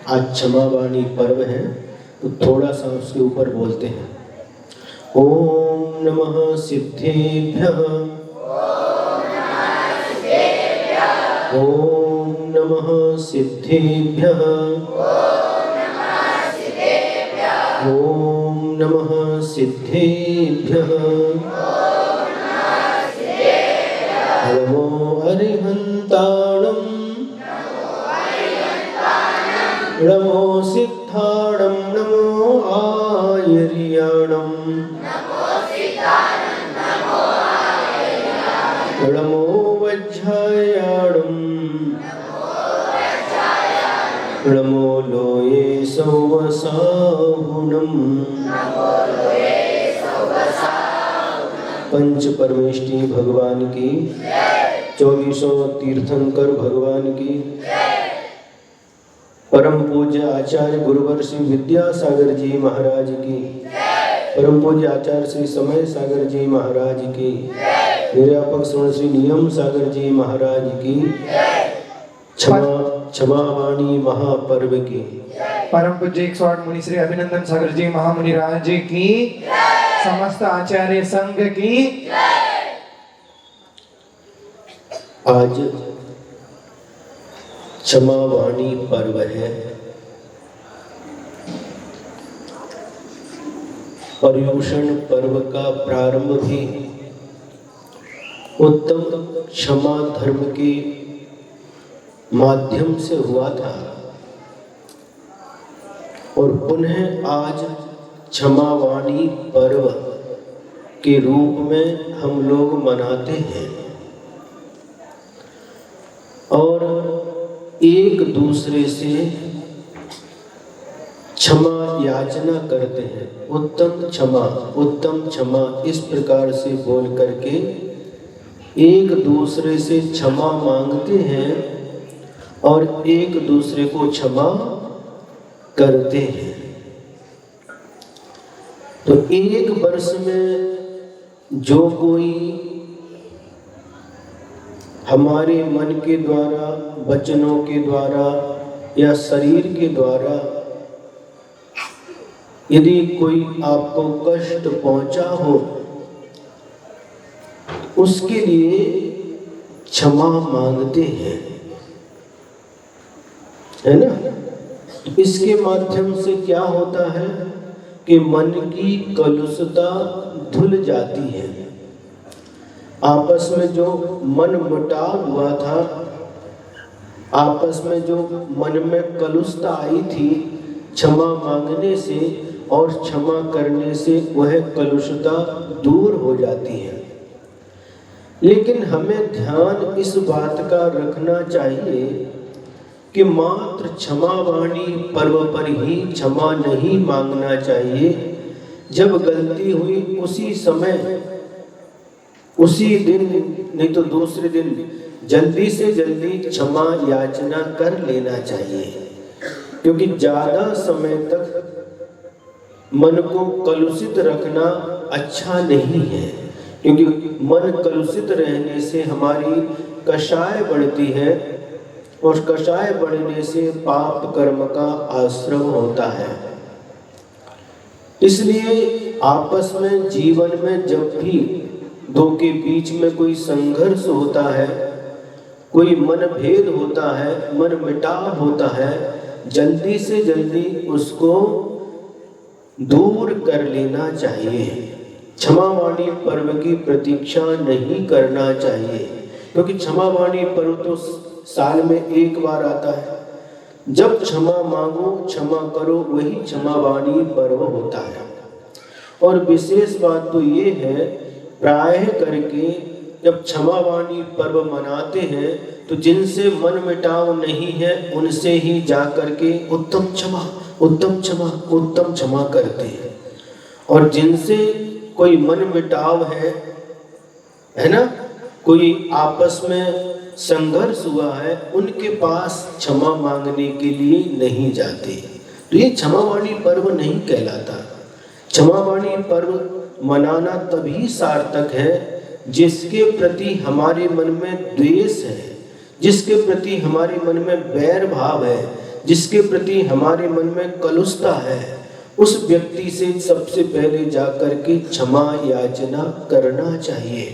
आज क्षमावाणी पर्व है तो थोड़ा सा उसके ऊपर बोलते हैं। ओम नमः सिद्धेभ्यः, ओम नमः सिद्धेभ्यः, ओम नमः सिद्धेभ्यः, नमो अरिहन्ताणं, नमो सिद्धाणं, नमो आयर्याणं, नमो वज्रायाणं, नमो लोये सौवसाहुणं। पंच परमेष्टि भगवान की, 2400 तीर्थंकर भगवान की, परम पूज्य आचार्य गुरुवर श्री विद्यासागर जी महाराज की, परम पूज्य आचार्य श्री समय सागर जी महाराज की, निर्यापक श्रवण श्री नियम सागर जी महाराज की, क्षमावाणी महापर्व की, परम पूज्य 108 मुनि श्री अभिनंदन सागर जी महामुनि राज जी की, समस्त आचार्य संघ की। आज क्षमावाणी पर्व है। पर्युषण पर्व का प्रारंभ भी उत्तम क्षमा धर्म के माध्यम से हुआ था और पुनः आज क्षमावाणी पर्व के रूप में हम लोग मनाते हैं और एक दूसरे से क्षमा याचना करते हैं। उत्तम क्षमा इस प्रकार से बोल करके एक दूसरे से क्षमा मांगते हैं और एक दूसरे को क्षमा करते हैं। तो एक वर्ष में जो कोई हमारे मन के द्वारा, वचनों के द्वारा या शरीर के द्वारा यदि कोई आपको कष्ट पहुंचा हो, उसके लिए क्षमा मांगते हैं, है ना। इसके माध्यम से क्या होता है कि मन की कलुषता धुल जाती है। आपस में जो मन मुटाव हुआ था, आपस में जो मन में कलुषता आई थी, क्षमा मांगने से और क्षमा करने से वह कलुषता दूर हो जाती है। लेकिन हमें ध्यान इस बात का रखना चाहिए कि मात्र क्षमावाणी पर्व पर ही क्षमा नहीं मांगना चाहिए। जब गलती हुई उसी समय, उसी दिन नहीं तो दूसरे दिन जल्दी से जल्दी क्षमा याचना कर लेना चाहिए, क्योंकि ज़्यादा समय तक मन को कलुषित रखना अच्छा नहीं है। क्योंकि मन कलुषित रहने से हमारी कषाय बढ़ती है और कषाय बढ़ने से पाप कर्म का आश्रम होता है। इसलिए आपस में जीवन में जब भी दो के बीच में कोई संघर्ष होता है, कोई मनभेद होता है, मन मिटाव होता है, जल्दी से जल्दी उसको दूर कर लेना चाहिए। क्षमावाणी पर्व की प्रतीक्षा नहीं करना चाहिए, क्योंकि क्षमावाणी पर्व तो साल में एक बार आता है। जब क्षमा मांगो, क्षमा करो, वही क्षमावाणी पर्व होता है। और विशेष बात तो ये है, प्रायः करके जब क्षमावाणी पर्व मनाते हैं तो जिनसे मन मिटाव नहीं है उनसे ही जा करके उत्तम क्षमा करते हैं। और जिनसे कोई मन मिटाव है ना, कोई आपस में संघर्ष हुआ है, उनके पास क्षमा मांगने के लिए नहीं जाते। तो ये क्षमावाणी पर्व नहीं कहलाता। क्षमावाणी पर्व मनाना तभी सार्थक है जिसके प्रति हमारे मन में द्वेष है, जिसके प्रति हमारे मन में बैर भाव है, जिसके प्रति हमारे मन में कलुषता है, उस व्यक्ति से सबसे पहले जाकर के क्षमा याचना करना चाहिए।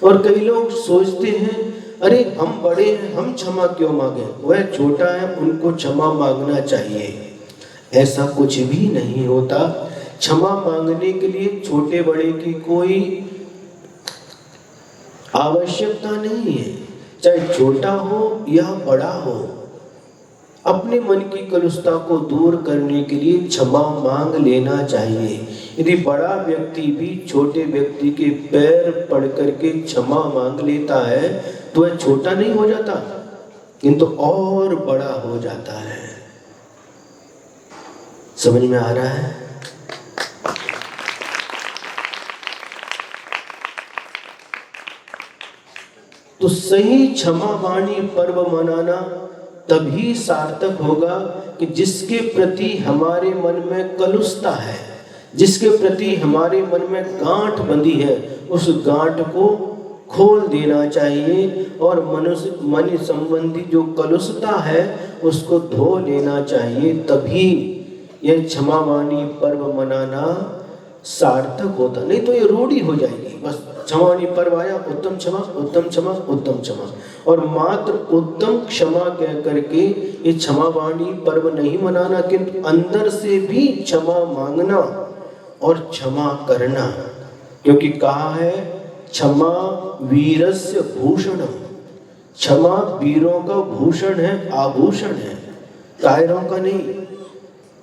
और कई लोग सोचते हैं अरे हम बड़े हैं, हम क्षमा क्यों मांगे, वह छोटा है, उनको क्षमा मांगना चाहिए। ऐसा कुछ भी नहीं होता। क्षमा मांगने के लिए छोटे बड़े की कोई आवश्यकता नहीं है, चाहे छोटा हो या बड़ा हो। अपने मन की कलुषता को दूर करने के लिए क्षमा मांग लेना चाहिए। यदि बड़ा व्यक्ति भी छोटे व्यक्ति के पैर पड़ करके क्षमा मांग लेता है तो वह छोटा नहीं हो जाता, किंतु और बड़ा हो जाता है। समझ में आ रहा है? तो सही क्षमा वाणी पर्व मनाना तभी सार्थक होगा कि जिसके प्रति हमारे मन में कलुषता है, जिसके प्रति हमारे मन में गांठ बंधी है, उस गांठ को खोल देना चाहिए और मन संबंधी जो कलुषता है उसको धो लेना चाहिए। तभी यह क्षमा वाणी पर्व मनाना सार्थक होता, नहीं तो ये रूढ़ी हो जाएगी। बस क्षमावाणी पर्व आया, उत्तम क्षमा, उत्तम क्षमा, उत्तम क्षमा, और मात्र उत्तम क्षमा कह करके ये क्षमावाणी पर्व नहीं मनाना, किंतु अंदर से भी क्षमा मांगना और क्षमा करना। क्योंकि कहा है क्षमा वीरस्य भूषणम, क्षमा वीरों का भूषण है, आभूषण है, कायरों का नहीं।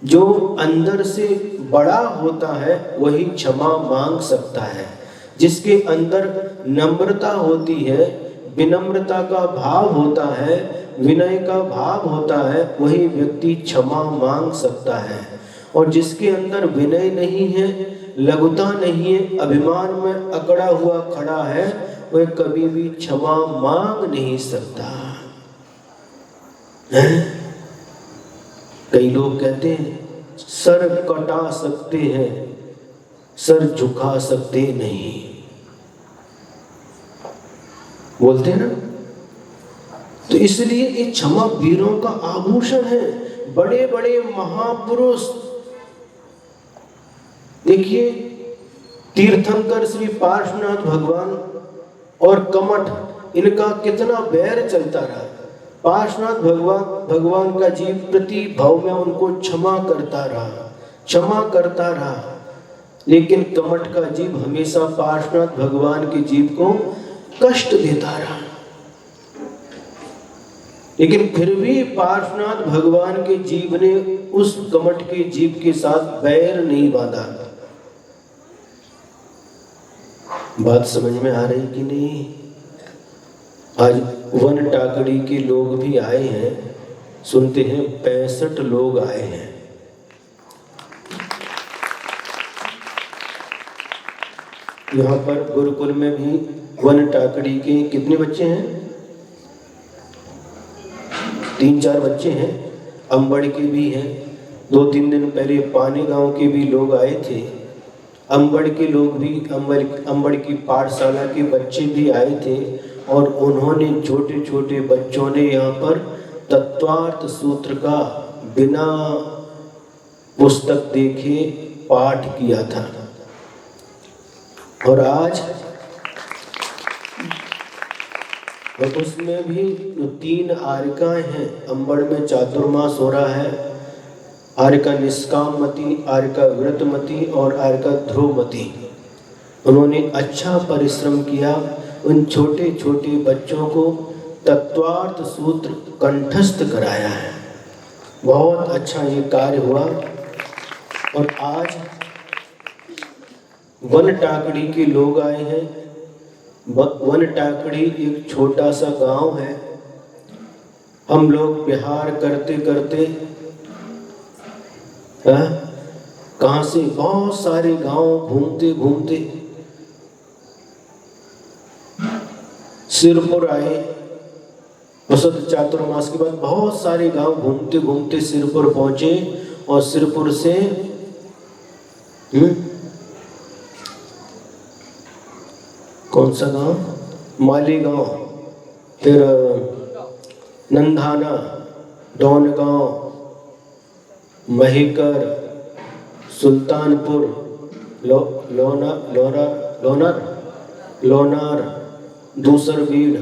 जो अंदर से बड़ा होता है वही क्षमा मांग सकता है। जिसके अंदर नम्रता होती है, विनम्रता का भाव होता है, विनय का भाव होता है, वही व्यक्ति क्षमा मांग सकता है। और जिसके अंदर विनय नहीं है, लघुता नहीं है, अभिमान में अकड़ा हुआ खड़ा है, वह कभी भी क्षमा मांग नहीं सकता है? कई लोग कहते हैं सर कटा सकते हैं, सर झुका सकते नहीं, बोलते हैं ना। तो इसलिए ये क्षमा वीरों का आभूषण है। बड़े बड़े महापुरुष देखिए, तीर्थंकर श्री पार्श्वनाथ भगवान और कमठ, इनका कितना बैर चलता रहा। पार्श्वनाथ भगवान का जीव प्रति भाव में उनको क्षमा करता रहा, लेकिन कमठ का जीव हमेशा पार्श्वनाथ भगवान के जीव को कष्ट देता रहा। लेकिन फिर भी पार्श्वनाथ भगवान के जीव ने उस कमठ के जीव के साथ बैर नहीं बांधा। बात समझ में आ रही कि नहीं? आज वन टाकड़ी के लोग भी आए हैं, सुनते हैं 65 लोग आए हैं। यहाँ पर गुरुकुल में भी वन टाकड़ी के कितने बच्चे हैं? 3-4 बच्चे हैं। अंबड़ के भी हैं। 2-3 दिन पहले पानी गांव के भी लोग आए थे। अंबड़ के लोग भी, अंबड़ की पाठशाला के बच्चे भी आए थे, और उन्होंने छोटे छोटे बच्चों ने यहाँ पर तत्वार्थ सूत्र का बिना पुस्तक देखे पाठ किया था। और आज उसमें भी 3 आर्यकाएं हैं। अंबड़ में चातुर्मास हो रहा है। आर्यका निष्काममती, आर्यका व्रतमती और आर्यका ध्रुवमती। उन्होंने अच्छा परिश्रम किया। उन छोटे छोटे बच्चों को तत्वार्थ सूत्र कंठस्थ कराया है। बहुत अच्छा ये कार्य हुआ। और आज वन टाकड़ी के लोग आए हैं। वन टाकड़ी एक छोटा सा गांव है। हम लोग बिहार करते करते कहां से बहुत सारे गांव घूमते घूमते सिरपुर आए। वसंत चातुर्मास के बाद बहुत सारे गांव घूमते घूमते सिरपुर पहुंचे, और सिरपुर से कौन सा गांव? मालीगांव, फिर नंधाना, डोनगांव, महिकर, सुल्तानपुर, लोनार, दूसरबीड़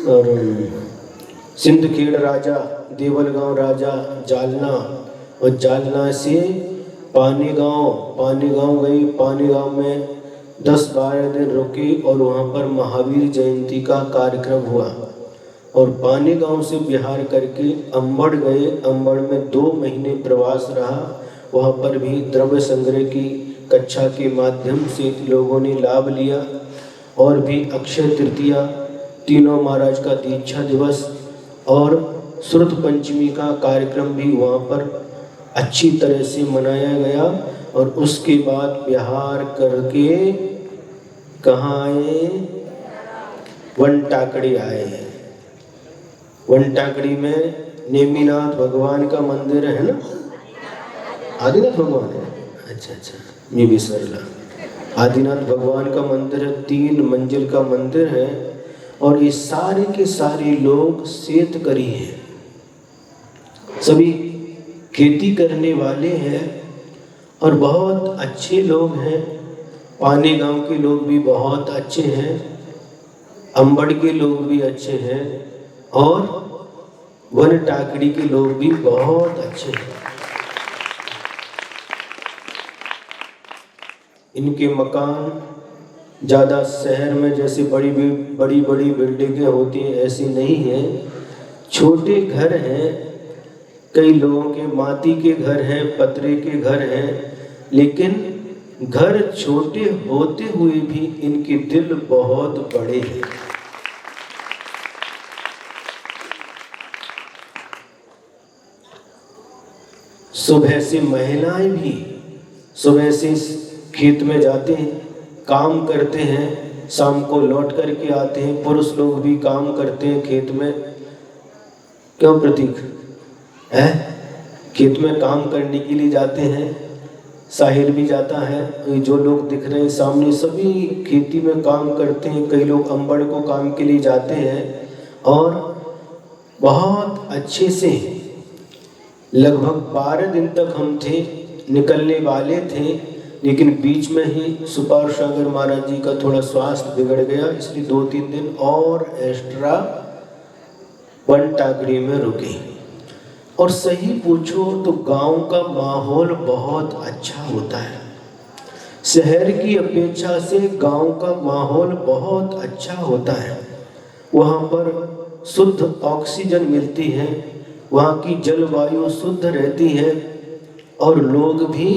और सिंदखेड़ राजा, देवलगांव राजा, जालना, और जालना से पानीगांव गई। पानीगांव में 10-12 दिन रुकी और वहाँ पर महावीर जयंती का कार्यक्रम हुआ। और पानीगांव से बिहार करके अंबड़ गए। अंबड़ में 2 महीने प्रवास रहा। वहाँ पर भी द्रव्य संग्रह की कक्षा के माध्यम से लोगों ने लाभ लिया। और भी अक्षय तृतीया, तीनों महाराज का दीक्षा दिवस और श्रुत पंचमी का कार्यक्रम भी वहाँ पर अच्छी तरह से मनाया गया। और उसके बाद बिहार करके कहाँ आए? वनटाकड़ी आए हैं। वनटाकड़ी में नेमिनाथ भगवान का मंदिर है ना, आदिनाथ भगवान है। अच्छा, मैं भी सरला। आदिनाथ भगवान का मंदिर है, 3 मंजिल का मंदिर है। और ये सारे के सारे लोग शेतकरी हैं, सभी खेती करने वाले हैं और बहुत अच्छे लोग हैं। पानीगांव के लोग भी बहुत अच्छे हैं, अंबड़ के लोग भी अच्छे हैं और वनटाकड़ी के लोग भी बहुत अच्छे हैं। इनके मकान ज़्यादा शहर में जैसे बड़ी बिल्डिंगें होती हैं ऐसी नहीं है, छोटे घर हैं। कई लोगों के माटी के घर हैं, पतरे के घर हैं, लेकिन घर छोटे होते हुए भी इनके दिल बहुत बड़े हैं। सुबह से महिलाएं भी सुबह से खेत में जाते हैं, काम करते हैं, शाम को लौट करके आते हैं। पुरुष लोग भी काम करते हैं खेत में। क्यों प्रतीक है? खेत में काम करने के लिए जाते हैं। साहिल भी जाता है। जो लोग दिख रहे हैं सामने सभी खेती में काम करते हैं। कई लोग अंबड़ को काम के लिए जाते हैं और बहुत अच्छे से लगभग 12 दिन तक हम थे, निकलने वाले थे, लेकिन बीच में ही सुपार सागर महाराज जी का थोड़ा स्वास्थ्य बिगड़ गया, इसलिए 2-3 दिन और एक्स्ट्रा वनटाकड़ी में रुके। और सही पूछो तो गांव का माहौल बहुत अच्छा होता है। शहर की अपेक्षा से गांव का माहौल बहुत अच्छा होता है। वहाँ पर शुद्ध ऑक्सीजन मिलती है, वहाँ की जलवायु शुद्ध रहती है और लोग भी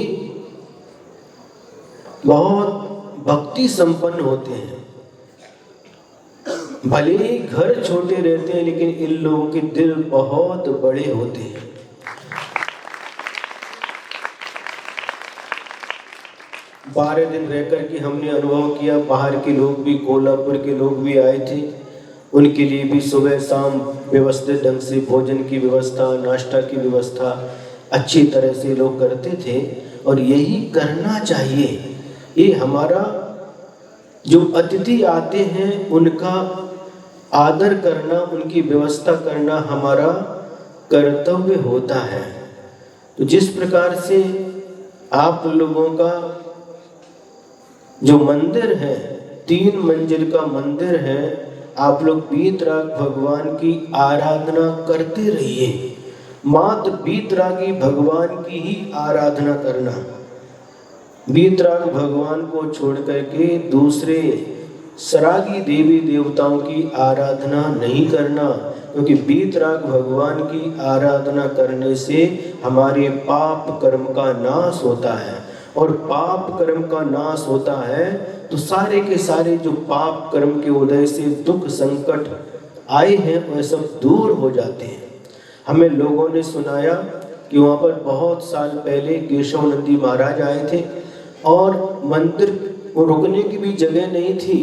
बहुत भक्ति संपन्न होते हैं। भले ही घर छोटे रहते हैं लेकिन इन लोगों के दिल बहुत बड़े होते हैं। 12 दिन रहकर के हमने अनुभव किया। बाहर के लोग भी, कोल्हापुर के लोग भी आए थे। उनके लिए भी सुबह शाम व्यवस्थित ढंग से भोजन की व्यवस्था, नाश्ता की व्यवस्था अच्छी तरह से लोग करते थे और यही करना चाहिए। ये हमारा जो अतिथि आते हैं उनका आदर करना, उनकी व्यवस्था करना हमारा कर्तव्य होता है। तो जिस प्रकार से आप लोगों का जो मंदिर है, 3 मंजिल का मंदिर है, आप लोग वीतराग भगवान की आराधना करते रहिए। मात्र वीतरागी भगवान की ही आराधना करना। वीतराग भगवान को छोड़ करके दूसरे सरागी देवी देवताओं की आराधना नहीं करना, क्योंकि वीतराग भगवान की आराधना करने से हमारे पाप कर्म का नाश होता है। और पाप कर्म का नाश होता है तो सारे के सारे जो पाप कर्म के उदय से दुख संकट आए हैं वह सब दूर हो जाते हैं। हमें लोगों ने सुनाया कि वहाँ पर बहुत साल पहले केशव नंदी महाराज आए थे और मंदिर रुकने की भी जगह नहीं थी,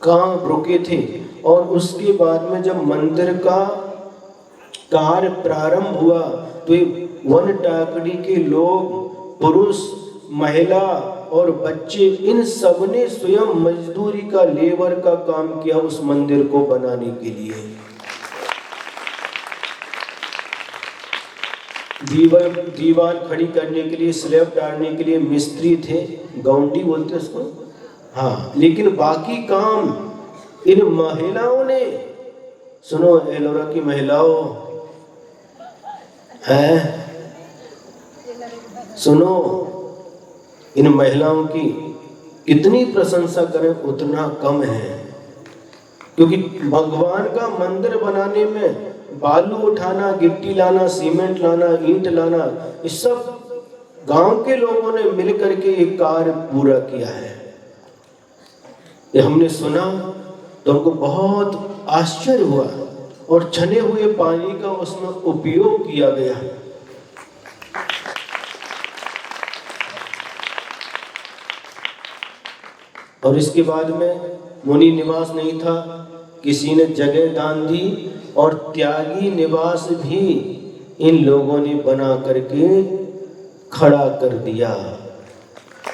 कहाँ रुके थे। और उसके बाद में जब मंदिर का कार्य प्रारंभ हुआ तो वनटाकड़ी के लोग, पुरुष, महिला और बच्चे, इन सब ने स्वयं मजदूरी का, लेबर का काम किया उस मंदिर को बनाने के लिए। दीवार खड़ी करने के लिए, स्लैब डालने के लिए मिस्त्री थे, गौंडी बोलते हैं उसको। हाँ, लेकिन बाकी काम इन महिलाओं ने, सुनो एलोरा की महिलाओं, है सुनो, इन महिलाओं की कितनी प्रशंसा करें उतना कम है, क्योंकि भगवान का मंदिर बनाने में बालू उठाना, गिट्टी लाना, सीमेंट लाना, ईंट लाना, इस सब गांव के लोगों ने मिलकर के एक कार्य पूरा किया है। ये हमने सुना तो हमको बहुत आश्चर्य हुआ, और छने हुए पानी का उसमें उपयोग किया गया। और इसके बाद में मुनि निवास नहीं था, किसी ने जगह दान दी, और त्यागी निवास भी इन लोगों ने बना करके खड़ा कर दिया।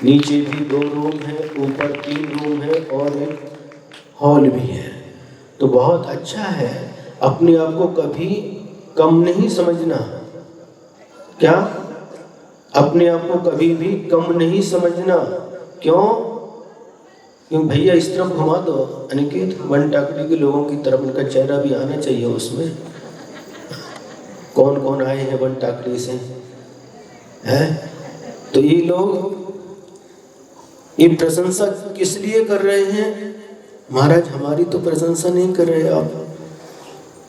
नीचे भी 2 रूम है, ऊपर 3 रूम है, और एक हॉल भी है। तो बहुत अच्छा है। अपने आप को कभी कम नहीं समझना। क्या? अपने आप को कभी भी कम नहीं समझना। क्यों? क्यों भैया इस तरफ घुमा दो अनिकेत, वन टाकरी के लोगों की तरफ, उनका चेहरा भी आना चाहिए उसमें। कौन कौन आए हैं वन टाकरी से, हैं? तो ये लोग ये प्रशंसा किस लिए कर रहे हैं? महाराज हमारी तो प्रशंसा नहीं कर रहे आप,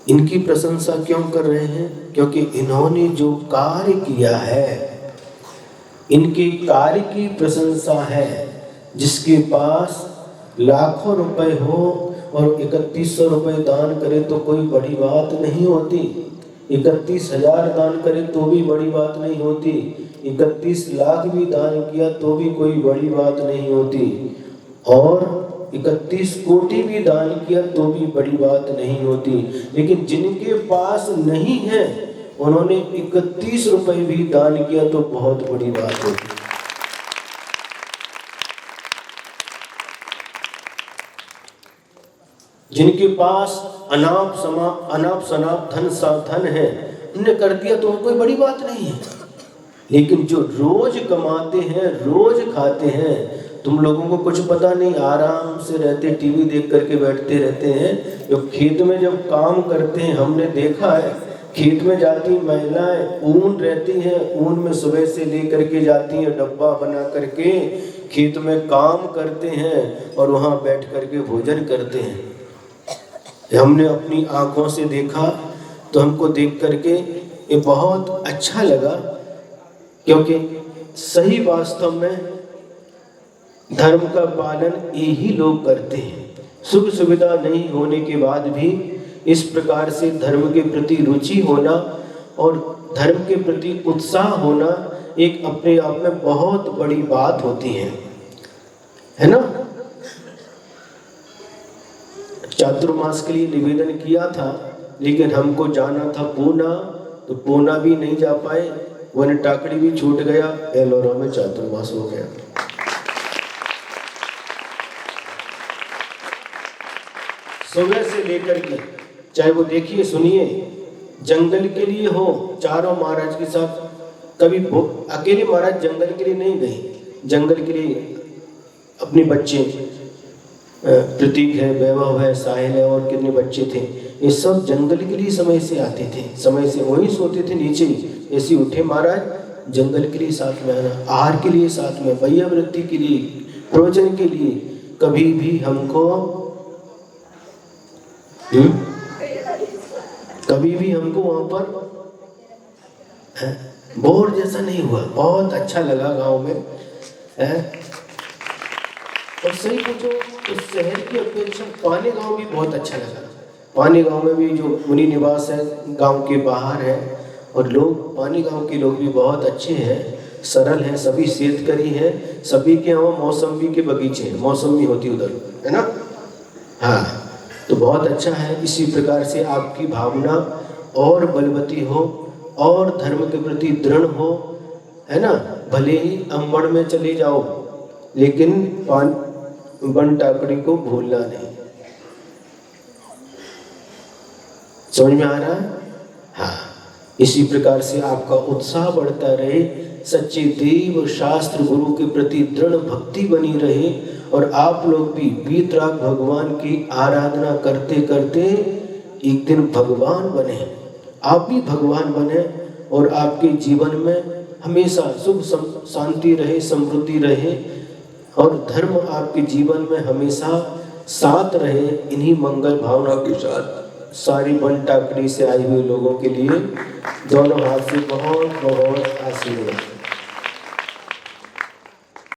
इनकी प्रशंसा क्यों कर रहे हैं? क्योंकि इन्होंने जो कार्य किया है, इनके कार्य की प्रशंसा है। जिसके पास लाखों रुपए हो और 3100 रुपए दान करे तो कोई बड़ी बात नहीं होती, 31,000 दान करे तो भी बड़ी बात नहीं होती, 31 लाख भी दान किया तो भी कोई बड़ी बात नहीं होती, और 31 कोटि भी दान किया तो भी बड़ी बात नहीं होती। लेकिन जिनके पास नहीं है, उन्होंने 31 रुपए भी दान किया तो बहुत बड़ी बात होती। जिनके पास अनाप शनाप धन साधन है, उन्हें कर दिया तो कोई बड़ी बात नहीं है। लेकिन जो रोज कमाते हैं, रोज खाते हैं, तुम लोगों को कुछ पता नहीं, आराम से रहते, टीवी देख करके बैठते रहते हैं। जो खेत में जब काम करते हैं, हमने देखा है, खेत में जाती महिलाएं, ऊन रहती हैं, ऊन में सुबह से लेकर के जाती हैं, डब्बा बना करके खेत में काम करते हैं और वहाँ बैठ करके भोजन करते हैं। हमने अपनी आंखों से देखा तो हमको देख करके ये बहुत अच्छा लगा, क्योंकि सही वास्तव में धर्म का पालन यही लोग करते हैं। सुख सुविधा नहीं होने के बाद भी इस प्रकार से धर्म के प्रति रुचि होना और धर्म के प्रति उत्साह होना एक अपने आप में बहुत बड़ी बात होती है ना। चातुर्मास के लिए निवेदन किया था, लेकिन हमको जाना था पूना, तो पूना भी नहीं जा पाए, वन टाकड़ी भी छूट गया, एलोरा में चातुर्मास हो गया। सुबह से लेकर के, चाहे वो देखिए सुनिए, जंगल के लिए हो, चारों महाराज के साथ, कभी अकेले महाराज जंगल के लिए नहीं गए, जंगल के लिए अपने बच्चे, प्रतीक है, वैभव है, साहिल है, और कितने बच्चे थे, ये सब जंगल के लिए समय से आते थे, समय से वहीं सोते थे नीचे। ऐसे उठे महाराज, जंगल के लिए साथ में आना, आहार के लिए साथ में, वैयावृत्ति के लिए, प्रवचन के लिए, कभी भी हमको वहाँ पर बोर जैसा नहीं हुआ। बहुत अच्छा लगा गांव में, और सही पूछो तो शहर की अपेक्षा पानी गांव भी बहुत अच्छा लगा। पानी गांव में भी जो मुनि निवास है, गांव के बाहर है, और लोग, पानी गांव के लोग भी बहुत अच्छे हैं, सरल हैं, सभी शेतकरी हैं, सभी के यहाँ मौसमी के बगीचे हैं, मौसमी होती उधर, है ना। हाँ, तो बहुत अच्छा है। इसी प्रकार से आपकी भावना और बलवती हो और धर्म के प्रति दृढ़ हो, है ना। भले ही अम्बड़ में चले जाओ, लेकिन वन टाकड़ी को भूलना नहीं। समझ में आ रहा है? हाँ, इसी प्रकार से आपका उत्साह बढ़ता रहे, सच्चे देव शास्त्र गुरु के प्रति दृढ़ भक्ति बनी रहे और आप लोग भी वीतराग भगवान की आराधना करते करते एक दिन भगवान बने, आप भी भगवान बने और आपके जीवन में हमेशा सुख शांति रहे, समृद्धि रहे और धर्म आपके जीवन में हमेशा साथ रहे। इन्हीं मंगल भावना के साथ सारी वन टाकरी से आए हुए लोगों के लिए दोनों हाथ से बहुत बहुत आशीर्वाद।